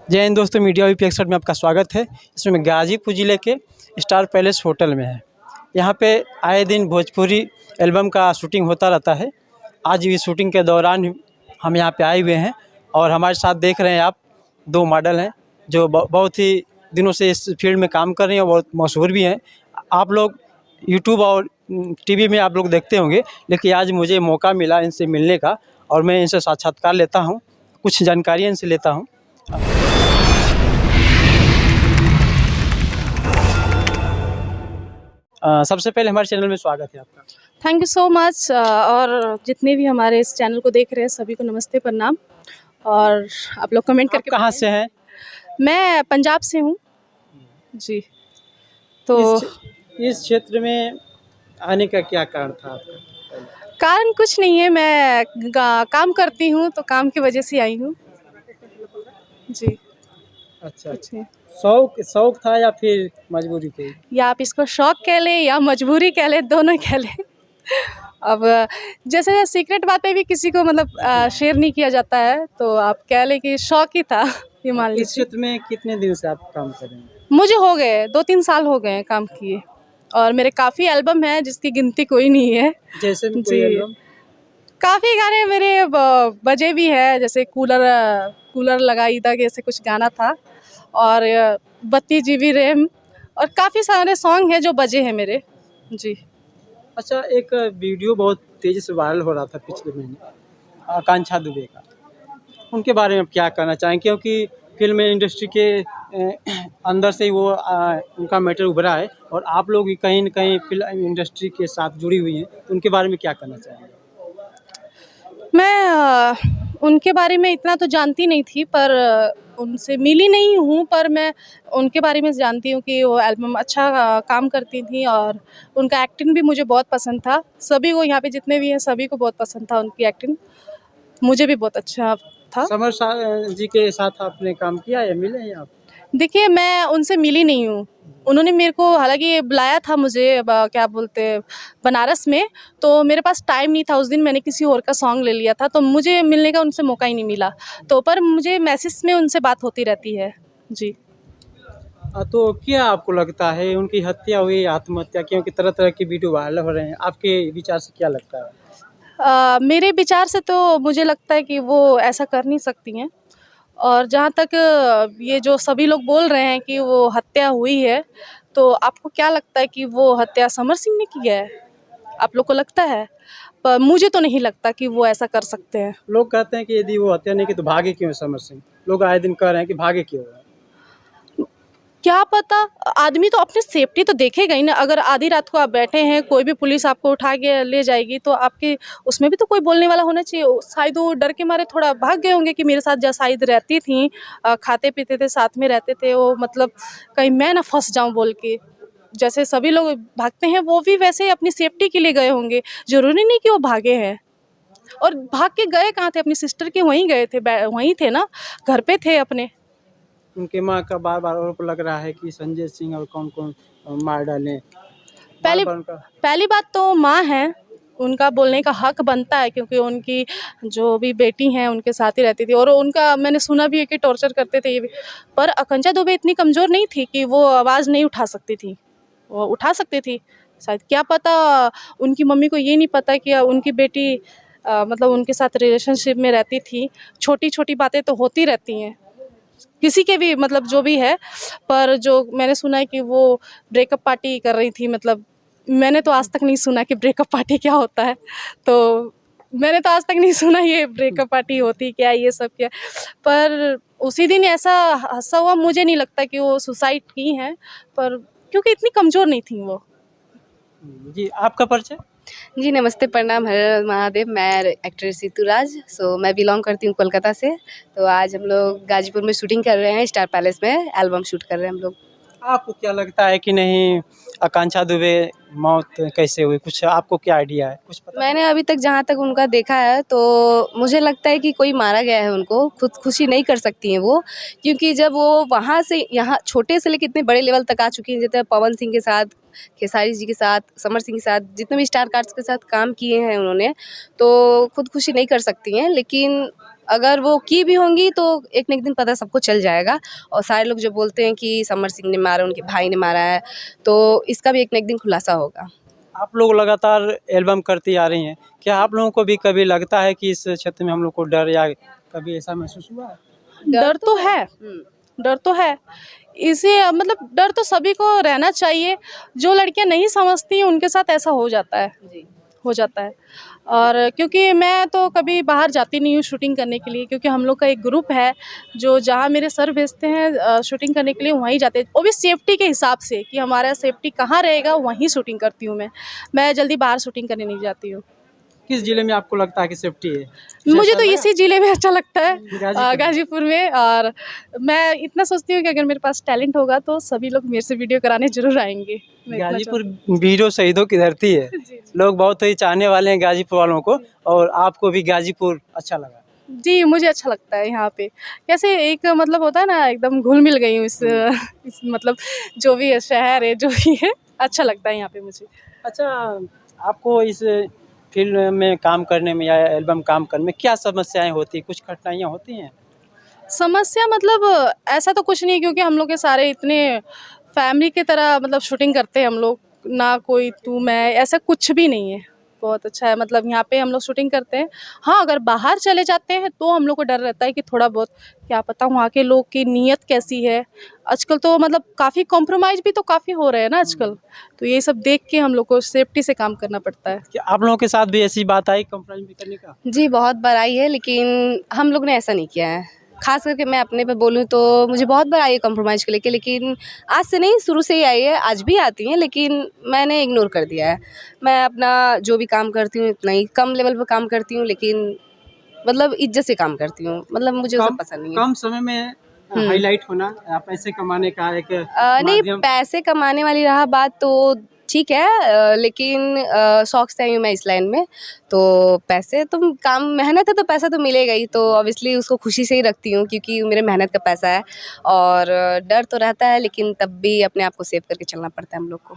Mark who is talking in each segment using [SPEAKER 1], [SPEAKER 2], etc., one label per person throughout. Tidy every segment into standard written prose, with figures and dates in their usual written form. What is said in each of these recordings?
[SPEAKER 1] जय हिंद दोस्तों, media VP 61 में आपका स्वागत है। इसमें गाजीपुर ज़िले के स्टार पैलेस होटल में है। यहाँ पे आए दिन भोजपुरी एल्बम का शूटिंग होता रहता है। आज भी शूटिंग के दौरान हम यहाँ पे आए हुए हैं और हमारे साथ देख रहे हैं आप दो मॉडल हैं जो बहुत ही दिनों से इस फील्ड में काम कर रही हैं और बहुत मशहूर भी हैं। आप लोग यूट्यूब और टीवी में आप लोग देखते होंगे, लेकिन आज मुझे मौका मिला इनसे मिलने का और मैं इनसे साक्षात्कार लेता हूँ, कुछ जानकारियाँ इनसे लेता हूँ। सबसे पहले हमारे चैनल में स्वागत है आपका।
[SPEAKER 2] Thank you so much. और जितने भी हमारे इस चैनल को देख रहे हैं सभी को नमस्ते, प्रणाम। और आप लोग कमेंट करके
[SPEAKER 1] कहाँ से हैं?
[SPEAKER 2] मैं पंजाब से हूँ जी। तो
[SPEAKER 1] इस क्षेत्र में आने का क्या कारण था आपका?
[SPEAKER 2] कारण कुछ नहीं है, मैं काम करती हूँ तो काम की वजह से आई हूँ जी।
[SPEAKER 1] अच्छा, शौक था या फिर मजबूरी थी?
[SPEAKER 2] या आप इसको शौक कह लें या मजबूरी कह लें, दोनों कह लें। अब जैसे सीक्रेट बातें भी किसी को मतलब शेयर नहीं किया जाता है, तो आप कह लें कि शौक ही था, ये मान लीजिए।
[SPEAKER 1] इस क्षेत्र में कितने दिन से आप काम कर रहे हैं?
[SPEAKER 2] मुझे हो गए 2-3 साल हो गए हैं काम किए, और मेरे काफ़ी एल्बम हैं जिसकी गिनती कोई नहीं है।
[SPEAKER 1] जैसे भी कोई
[SPEAKER 2] जी,
[SPEAKER 1] एल्बम?
[SPEAKER 2] काफ़ी गाने मेरे बजे भी हैं, जैसे कूलर लगाई था कि ऐसे कुछ गाना था, और 32 GB रैम, और काफ़ी सारे सॉन्ग हैं जो बजे हैं मेरे जी।
[SPEAKER 1] अच्छा, एक वीडियो बहुत तेज़ी से वायरल हो रहा था पिछले महीने, आकांक्षा दुबे का, उनके बारे में आप क्या कहना चाहेंगे? क्योंकि फिल्म इंडस्ट्री के अंदर से ही वो उनका मैटर उभरा है और आप लोग भी कहीं न कहीं फिल्म इंडस्ट्री के साथ जुड़ी हुई हैं, तो उनके बारे में क्या कहना चाहेंगे?
[SPEAKER 2] मैं उनके बारे में इतना तो जानती नहीं थी, पर उनसे मिली नहीं हूँ, पर मैं उनके बारे में जानती हूँ कि वो एल्बम अच्छा काम करती थी, और उनका एक्टिंग भी मुझे बहुत पसंद था। सभी को यहाँ पे जितने भी हैं सभी को बहुत पसंद था उनकी एक्टिंग, मुझे भी बहुत अच्छा था।
[SPEAKER 1] समर जी के साथ आपने काम किया या मिले हैं आप?
[SPEAKER 2] देखिए, मैं उनसे मिली नहीं हूँ। उन्होंने मेरे को हालाँकि बुलाया था मुझे क्या बोलते हैं, बनारस में, तो मेरे पास टाइम नहीं था उस दिन, मैंने किसी और का सॉन्ग ले लिया था, तो मुझे मिलने का उनसे मौका ही नहीं मिला। तो पर मुझे मैसेज में उनसे बात होती रहती है। जी।
[SPEAKER 1] तो क्या आपको लगता है उनकी हत्या हुई, आत्महत्या? क्योंकि तरह-तरह की वीडियो वायरल हो रहे हैं, आपके विचार से क्या लगता है?
[SPEAKER 2] मेरे विचार से तो मुझे लगता है कि वो ऐसा कर नहीं सकती हैं, और जहाँ तक ये जो सभी लोग बोल रहे हैं कि वो हत्या हुई है, तो आपको क्या लगता है कि वो हत्या समर सिंह ने की है? आप लोग को लगता है? पर मुझे तो नहीं लगता कि वो ऐसा कर सकते हैं।
[SPEAKER 1] लोग कहते हैं कि यदि वो हत्या नहीं की तो भागे क्यों समर सिंह? लोग आए दिन कह रहे हैं कि भागे क्यों?
[SPEAKER 2] क्या पता, आदमी तो अपनी सेफ्टी तो देखेगा ही ना। अगर आधी रात को आप बैठे हैं, कोई भी पुलिस आपको उठा के ले जाएगी, तो आपके उसमें भी तो कोई बोलने वाला होना चाहिए। शायद वो डर के मारे थोड़ा भाग गए होंगे कि मेरे साथ जो शायद रहती थी, खाते पीते थे, साथ में रहते थे, वो मतलब कहीं मैं ना फंस जाऊं बोल के। जैसे सभी लोग भागते हैं, वो भी वैसे ही अपनी सेफ्टी के लिए गए होंगे। जरूरी नहीं कि वो भागे हैं। और भाग के गए कहाँ थे? अपनी सिस्टर के वहीं गए थे, वहीं थे ना, घर पे थे अपने।
[SPEAKER 1] उनके माँ का बार-बार आरोप लग रहा है कि संजय सिंह और कौन-कौन मार डाले।
[SPEAKER 2] पहली बात तो माँ है, उनका बोलने का हक बनता है, क्योंकि उनकी जो भी बेटी हैं उनके साथ ही रहती थी, और उनका मैंने सुना भी है कि टॉर्चर करते थे ये भी। पर आकांक्षा दुबे इतनी कमज़ोर नहीं थी कि वो आवाज़ नहीं उठा सकती थी, वो उठा सकती थी शायद। क्या पता उनकी मम्मी को ये नहीं पता कि उनकी बेटी मतलब उनके साथ रिलेशनशिप में रहती थी। छोटी-छोटी बातें तो होती रहती हैं, किसी के भी मतलब जो भी है। पर जो मैंने सुना है कि वो ब्रेकअप पार्टी कर रही थी, मतलब मैंने तो आज तक नहीं सुना कि ब्रेकअप पार्टी क्या होता है। तो मैंने तो आज तक नहीं सुना ये ब्रेकअप पार्टी होती क्या, ये सब क्या। पर उसी दिन ऐसा हादसा हुआ, मुझे नहीं लगता कि वो सुसाइड की हैं, पर क्योंकि इतनी कमज़ोर नहीं थी वो।
[SPEAKER 1] जी, आपका परिचय?
[SPEAKER 3] जी नमस्ते, प्रणाम, हर हर महादेव। मैं एक्ट्रेस ऋतुराज। मैं बिलॉन्ग करती हूँ कोलकाता से। तो आज हम लोग गाजीपुर में शूटिंग कर रहे हैं, स्टार पैलेस में एल्बम शूट कर रहे हैं हम लोग।
[SPEAKER 1] आपको क्या लगता है कि नहीं आकांक्षा दुबे मौत कैसे हुई? कुछ आपको क्या आइडिया है? कुछ पता?
[SPEAKER 3] मैंने अभी तक जहाँ तक उनका देखा है, तो मुझे लगता है कि कोई मारा गया है उनको। खुदकुशी नहीं कर सकती हैं वो, क्योंकि जब वो वहाँ से यहाँ छोटे से लेकर इतने बड़े लेवल तक आ चुकी हैं, जैसे पवन सिंह के साथ, खेसारी जी के साथ, समर सिंह के साथ, जितने भी स्टार कास्ट के साथ काम किए हैं उन्होंने, तो खुदकुशी नहीं कर सकती हैं। लेकिन अगर वो की भी होंगी तो एक न एक दिन पता सबको चल जाएगा। और सारे लोग जो बोलते हैं कि समर सिंह ने मारा, उनके भाई ने मारा है, तो इसका भी एक न एक दिन खुलासा होगा।
[SPEAKER 1] आप लोग लगातार एल्बम करती आ रही हैं, क्या आप लोगों को भी कभी लगता है कि इस क्षेत्र में हम लोग को डर या कभी ऐसा महसूस हुआ है?
[SPEAKER 2] डर तो है, डर तो है। इसे मतलब डर तो सभी को रहना चाहिए। जो लड़कियां नहीं समझती हैं उनके साथ ऐसा हो जाता है, हो जाता है। और क्योंकि मैं तो कभी बाहर जाती नहीं हूँ शूटिंग करने के लिए, क्योंकि हम लोग का एक ग्रुप है जो जहाँ मेरे सर भेजते हैं शूटिंग करने के लिए वहीं जाते हैं, वो भी सेफ्टी के हिसाब से कि हमारा सेफ्टी कहाँ रहेगा वहीं शूटिंग करती हूँ मैं जल्दी बाहर शूटिंग करने नहीं जाती हूँ।
[SPEAKER 1] किस जिले में आपको लगता है कि सेफ्टी है?
[SPEAKER 2] मुझे
[SPEAKER 1] जैसा
[SPEAKER 2] तो
[SPEAKER 1] लगा?
[SPEAKER 2] इसी ज़िले में अच्छा लगता है,
[SPEAKER 1] गाजीपुर।
[SPEAKER 2] गाज़ीपुर में। और मैं इतना सोचती हूँ कि अगर मेरे पास टैलेंट होगा तो सभी लोग मेरे से वीडियो कराने ज़रूर आएंगे। मैं इतना
[SPEAKER 1] गाजीपुर वीरों शहीदों की धरती है। लोग बहुत ही चाहने वाले हैं गाजीपुर वालों को, और आपको भी गाजीपुर अच्छा लगा?
[SPEAKER 2] जी, मुझे अच्छा लगता है यहाँ पे। कैसे एक मतलब होता है ना, एकदम घुल-मिल गई हूँ इस मतलब जो भी है शहर है, जो भी है, अच्छा लगता है यहाँ पे मुझे।
[SPEAKER 1] अच्छा, आपको इस फ़ील्ड में काम करने में या एल्बम काम करने में क्या समस्याएँ होती हैं? कुछ कठिनाइयाँ होती हैं?
[SPEAKER 2] समस्या मतलब ऐसा तो कुछ नहीं, क्योंकि हम लोग के सारे इतने फैमिली की तरह मतलब शूटिंग करते हैं हम लोग, ना कोई तू मैं ऐसा कुछ भी नहीं है। बहुत अच्छा है, मतलब यहाँ पे हम लोग शूटिंग करते हैं। हाँ, अगर बाहर चले जाते हैं तो हम लोग को डर रहता है कि थोड़ा बहुत क्या पता वहाँ के लोग की नीयत कैसी है। आजकल तो मतलब काफ़ी कॉम्प्रोमाइज़ भी तो काफ़ी हो रहे हैं ना आजकल, तो ये सब देख के हम लोग को सेफ्टी से काम करना पड़ता है।
[SPEAKER 1] क्या आप लोगों के साथ भी ऐसी बात आई कॉम्प्रोमाइज़ भी करने का?
[SPEAKER 3] जी, बहुत बार आई है, लेकिन हम लोग ने ऐसा नहीं किया है। ख़ास करके मैं अपने पे बोलूँ तो मुझे बहुत बार आई है कॉम्प्रोमाइज़ को लेके, लेकिन आज से नहीं, शुरू से ही आई है। आज भी आती हैं, लेकिन मैंने इग्नोर कर दिया है। मैं अपना जो भी काम करती हूँ इतना ही कम लेवल पे काम करती हूँ, लेकिन मतलब इज़्ज़त से काम करती हूँ। मतलब मुझे वो सब पसंद नहीं है।
[SPEAKER 1] कम समय में हाइलाइट होना, पैसे कमाने का एक
[SPEAKER 3] नहीं,
[SPEAKER 1] माध्यम।
[SPEAKER 3] पैसे कमाने वाली रहा बात तो ठीक है, लेकिन शौक से आई हूँ मैं इस लाइन में, तो पैसे तो काम मेहनत है तो पैसा तो मिलेगा ही, तो ऑब्वियसली उसको खुशी से ही रखती हूँ क्योंकि मेरे मेहनत का पैसा है। और डर तो रहता है, लेकिन तब भी अपने आप को सेव करके चलना पड़ता है हम लोग को।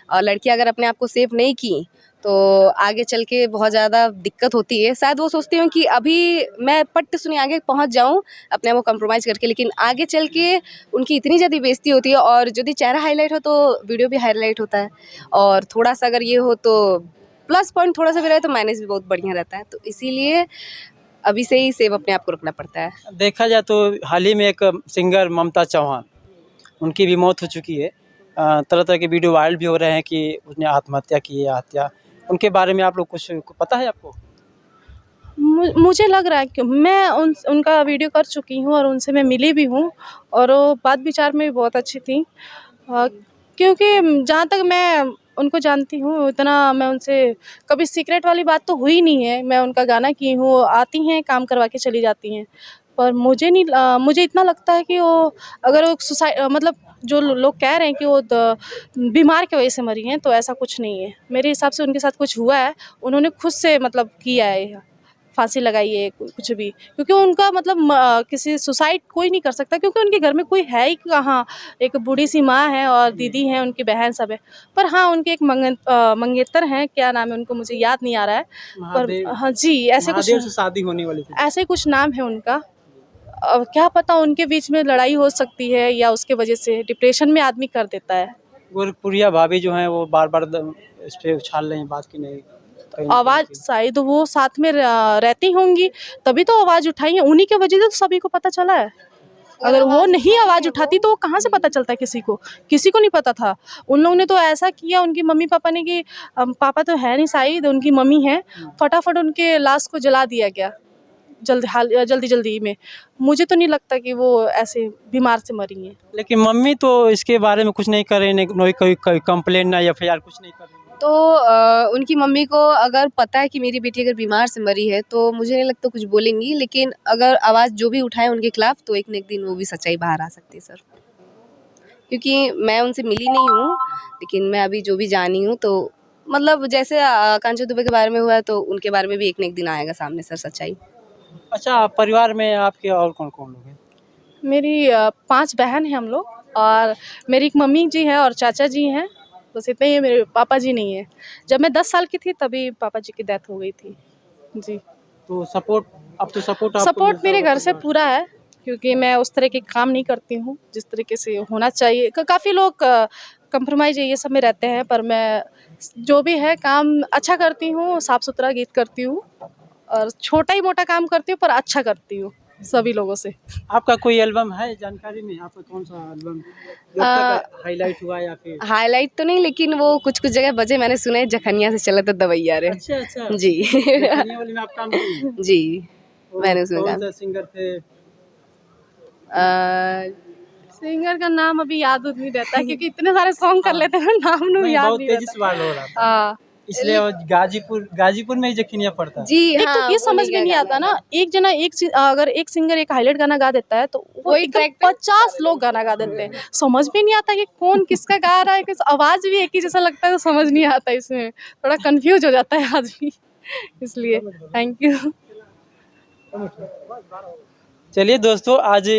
[SPEAKER 3] और लड़कियाँ अगर अपने आप को सेव नहीं की तो आगे चल के बहुत ज़्यादा दिक्कत होती है। शायद वो सोचती हूँ कि अभी मैं पट्ट सुनी आगे पहुँच जाऊँ अपने आप को कॉम्प्रोमाइज़ करके, लेकिन आगे चल के उनकी इतनी ज़्यादा बेइज़्ज़ती होती है। और यदि चेहरा हाईलाइट हो तो वीडियो भी हाईलाइट होता है, और थोड़ा-सा अगर ये हो तो प्लस पॉइंट थोड़ा-सा भी रहे तो माइनस भी बहुत बढ़िया रहता है। तो इसीलिए अभी से ही सेव अपने आप को रखना पड़ता है।
[SPEAKER 1] देखा जाए तो हाल ही में एक सिंगर ममता चौहान, उनकी भी मौत हो चुकी है। तरह-तरह के वीडियो वायरल भी हो रहे हैं कि उसने आत्महत्या की है, हत्या। उनके बारे में आप लोग कुछ पता है आपको?
[SPEAKER 2] मुझे लग रहा है कि मैं उनका वीडियो कर चुकी हूँ और उनसे मैं मिली भी हूँ, और वो बात विचार में भी बहुत अच्छी थी। क्योंकि जहाँ तक मैं उनको जानती हूँ उतना मैं उनसे कभी सीक्रेट वाली बात तो हुई नहीं है। मैं उनका गाना की हूँ, आती हैं, काम करवा के चली जाती हैं। पर मुझे इतना लगता है कि वो अगर वो मतलब जो लोग कह रहे हैं कि वो बीमार की वजह से मरी हैं, तो ऐसा कुछ नहीं है। मेरे हिसाब से उनके साथ कुछ हुआ है, उन्होंने खुद से मतलब किया है, फांसी लगाई है, कुछ भी। क्योंकि उनका मतलब किसी सुसाइड कोई नहीं कर सकता, क्योंकि उनके घर में कोई है ही कहाँ। एक बूढ़ी सी माँ है और दीदी हैं, उनकी बहन सब है। पर हाँ, उनके एक मंगेतर हैं, क्या नाम है उनको मुझे याद नहीं आ रहा है। पर हाँ जी, ऐसे कुछ
[SPEAKER 1] महादेव से शादी होने वाली थी।
[SPEAKER 2] ऐसे कुछ नाम है उनका। क्या पता उनके बीच में लड़ाई हो सकती है, या उसके वजह से डिप्रेशन में आदमी कर देता है।
[SPEAKER 1] गोरखपुरिया भाभी जो हैं वो बार-बार इस पे उछाल रही हैं बात की नहीं।
[SPEAKER 2] आवाज़ शायद वो साथ में रहती होंगी, तभी तो आवाज़ उठाई है। उन्हीं की वजह से तो सभी को पता चला है। अगर वो नहीं आवाज़ उठाती तो कहाँ से पता चलता किसी को? किसी को नहीं पता था। उन लोगों ने तो ऐसा किया उनकी मम्मी-पापा ने कि पापा तो है नहीं शायद, उनकी मम्मी हैं, फटाफट उनके लाश को जला दिया गया, जल्दी-जल्दी में। मुझे तो नहीं लगता कि वो ऐसे बीमार से मरी हैं।
[SPEAKER 1] लेकिन मम्मी तो इसके बारे में कुछ नहीं कर रही, नहीं कोई कंप्लेंट ना एफआईआर कुछ नहीं कर रही।
[SPEAKER 3] तो उनकी मम्मी को अगर पता है कि मेरी बेटी अगर बीमार से मरी है तो मुझे नहीं लगता कुछ बोलेंगी, लेकिन अगर आवाज़ जो भी उठाए उनके खिलाफ तो एक न एक दिन वो भी सच्चाई बाहर आ सकती है सर। क्योंकि मैं उनसे मिली नहीं हूँ, लेकिन मैं अभी जो भी जानी हूँ तो मतलब जैसे कांचन दुबे के बारे में हुआ है तो उनके बारे में भी एक न एक दिन आएगा सामने सर सच्चाई।
[SPEAKER 1] अच्छा, परिवार में आपके और कौन-कौन लोग हैं?
[SPEAKER 2] मेरी 5 बहन हैं हम लोग, और मेरी एक मम्मी जी हैं और चाचा जी हैं, बस इतने ही हैं। मेरे पापा जी नहीं हैं। जब मैं 10 साल की थी तभी पापा जी की डेथ हो गई थी। जी।
[SPEAKER 1] तो सपोर्ट अब तो सपोर्ट
[SPEAKER 2] सपोर्ट मेरे घर से पूरा है, क्योंकि मैं उस तरह के काम नहीं करती हूँ जिस तरीके से होना चाहिए। काफ़ी लोग कंप्रोमाइज़ ये सब में रहते हैं, पर मैं जो भी है काम अच्छा करती हूँ, साफ़ सुथरा गीत करती हूँ और छोटा ही मोटा काम करती हूँ, पर अच्छा करती हूँ सभी लोगों से।
[SPEAKER 1] आपका कोई एल्बम है जानकारी में? आपका कौन सा एल्बम हाईलाइट हुआ या फिर?
[SPEAKER 3] हाईलाइट तो नहीं, लेकिन वो कुछ कुछ जगह बजे मैंने सुने, जखनिया से चला तो दवैया रे।
[SPEAKER 1] अच्छा अच्छा
[SPEAKER 3] जी
[SPEAKER 1] ये वाले में आप काम किए?
[SPEAKER 3] जी मैंने उसमें
[SPEAKER 1] कौन
[SPEAKER 3] काम
[SPEAKER 1] सा सिंगर थे?
[SPEAKER 2] सिंगर का नाम अभी याद नहीं रहता, क्योंकि इतने सारे सॉन्ग कर लेते हैं, नाम
[SPEAKER 1] नहीं,
[SPEAKER 2] याद
[SPEAKER 1] बहुत
[SPEAKER 2] नहीं
[SPEAKER 1] तेजी
[SPEAKER 2] रहता।
[SPEAKER 1] से वायरल हो रहा था,
[SPEAKER 2] हाँ,
[SPEAKER 1] इसलिए वो गाजीपुर में ही जखनिया पड़ता है।
[SPEAKER 3] जी
[SPEAKER 2] एक
[SPEAKER 3] हाँ,
[SPEAKER 2] तो ये समझ में नहीं आता ना, एक जना अगर एक सिंगर एक हाईलाइट गाना गा देता है तो वो
[SPEAKER 3] वही
[SPEAKER 2] एकदम
[SPEAKER 3] track पे
[SPEAKER 2] 50 लोग गाना गा देते हैं। समझ में नहीं आता कि कौन किसका गा रहा है, किस आवाज़ भी एक ही जैसा लगता है, तो समझ नहीं आता, इसमें थोड़ा कंफ्यूज हो जाता है आदमी। इसलिए थैंक यू।
[SPEAKER 1] चलिए दोस्तों, आज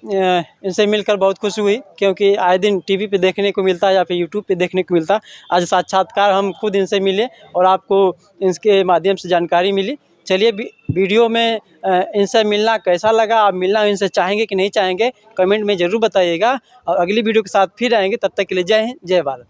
[SPEAKER 1] इनसे मिलकर बहुत खुशी हुई, क्योंकि आए दिन टीवी पे देखने को मिलता है या फिर यूट्यूब पे देखने को मिलता है। आज साक्षात्कार हम खुद इनसे मिले और आपको इनके माध्यम से जानकारी मिली। चलिए वीडियो में इनसे मिलना कैसा लगा, आप मिलना इनसे चाहेंगे कि नहीं चाहेंगे, कमेंट में ज़रूर बताइएगा। और अगली वीडियो के साथ फिर आएंगे, तब तक के लिए जय हिंद, जय भारत।